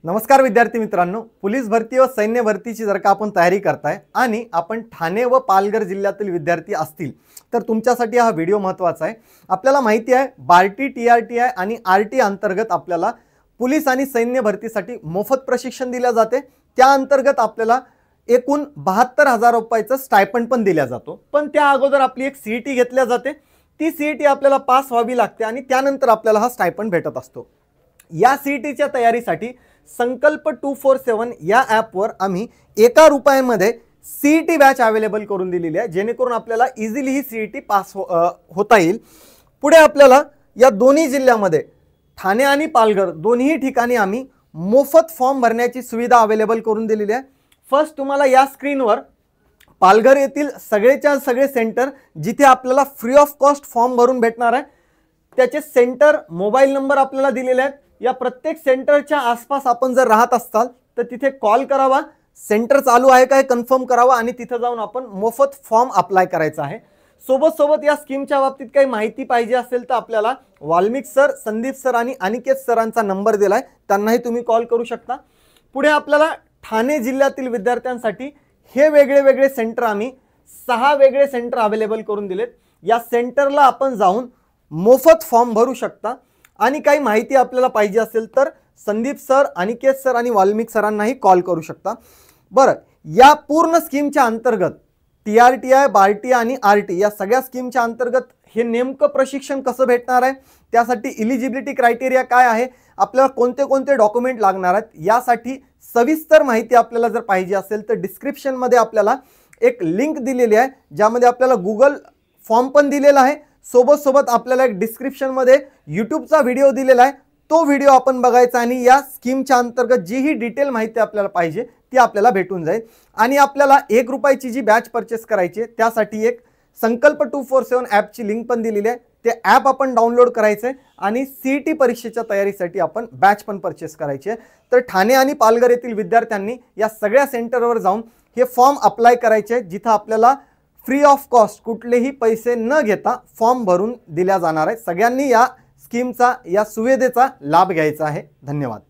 नमस्कार विद्यार्थी मित्रांनो, पोलीस भरती व सैन्य भरतीची जर का आपण तयारी करताय आणि आपण ठाणे व पालघर जिल्ह्यातील विद्यार्थी असतील तर तुमच्यासाठी हा व्हिडिओ महत्त्वाचा आहे। आपल्याला माहिती आहे बार्टी टीआरटीआय आणि आरटी अंतर्गत आपल्याला पोलीस आणि सैन्य भरतीसाठी मोफत प्रशिक्षण दिले जाते। त्या अंतर्गत आपल्याला एकूण 72,000 रुपयाचं स्टायपंड पण दिला जातो। पण त्या अगोदर आपली एक सीईटी घेतल्या जाते। ती सीईटी आपल्याला पास व्हावी लागते आणि त्यानंतर आपल्याला हा स्टायपंड भेटत असतो। या सीईटीच्या तयारीसाठी संकल्प 247 या ॲपवर आम्ही ₹1 सीईटी बॅच अवेलेबल करून दिलेली आहे, जेणेकरून आपल्याला इझिली ही सीईटी पास होता येईल। पुढे आपल्याला या दोन्ही जिल्ह्यामध्ये ठाणे आणि पालघर दोन्ही ठिकाणी आम्ही मोफत फॉर्म भरण्याची सुविधा अवेलेबल करून दिलेली आहे। फर्स्ट तुम्हाला या स्क्रीनवर पालघर येथील सगळेच्या सगळे सेंटर जिथे आपल्याला फ्री ऑफ कॉस्ट फॉर्म भरून भेटणार आहे त्याचे सेंटर मोबाईल नंबर आपल्याला दिलेले आहेत। या प्रत्येक सेंटरच्या आसपास आपण जर राहत असाल तर तिथे कॉल करावा, सेंटर चालू आहे का हे कन्फर्म करावा आणि तिथे जाऊन आपण मोफत फॉर्म अप्लाय करायचा आहे। सोबत या स्कीमच्या बाबतीत काही माहिती पाहिजे असेल तर आपल्याला वाल्मिक सर, संदीप सर आणि अनिकेत सरांचा नंबर दिलाय, त्यांनाही तुम्ही कॉल करू शकता। पुढे आपल्याला ठाणे जिल्ह्यातील विद्यार्थ्यांसाठी हे वेगळे सेंटर आम्ही 6 वेगळे सेंटर अवेलेबल करून दिलेत। या सेंटरला आपण जाऊन मोफत फॉर्म भरू शकता आणि काही माहिती आपल्याला पाहिजे असेल तर संदीप सर, अनिकेत सर आणि वाल्मिक सरांनाही कॉल करू शकता। बरं, या पूर्ण स्कीमच्या अंतर्गत टीआरटीआय, बार्टी आणि आरटी या सगळ्या स्कीमच्या अंतर्गत हे नेमकं प्रशिक्षण कसं भेटणार आहे, त्यासाठी इलिजिबिलिटी क्रायटेरिया काय आहे, आपल्याला कोणते कोणते डॉक्युमेंट लागणार आहेत, यासाठी सविस्तर माहिती आपल्याला जर पाहिजे असेल तर डिस्क्रिप्शनमध्ये आपल्याला एक लिंक दिलेली आहे, ज्यामध्ये आपल्याला गूगल फॉर्म पण दिलेला आहे। सोबत आपल्याला एक डिस्क्रिप्शनमध्ये यूट्यूबचा व्हिडिओ दिलेला आहे, तो व्हिडिओ आपण बघायचा आणि या स्कीमच्या अंतर्गत जी ही डिटेल माहिती आपल्याला पाहिजे ती आपल्याला भेटून जाईल। आणि आपल्याला ₹1 जी बॅच परचेस करायची आहे त्यासाठी एक संकल्प 247 ॲपची लिंक पण दिलेली आहे, ते ॲप आपण डाउनलोड करायचं आहे आणि सीईटी परीक्षेच्या तयारीसाठी आपण बॅच पण परचेस करायची आहे। तर ठाणे आणि पालघर येथील विद्यार्थ्यांनी या सगळ्या सेंटरवर जाऊन हे फॉर्म अप्लाय करायचे आहेत, जिथं आपल्याला फ्री ऑफ कॉस्ट कुठलेही पैसे न घेता फॉर्म भरून दिल्या जाणार आहे। सगळ्यांनी या स्कीमचा, या सुविधेचा लाभ घ्यायचा आहे। धन्यवाद।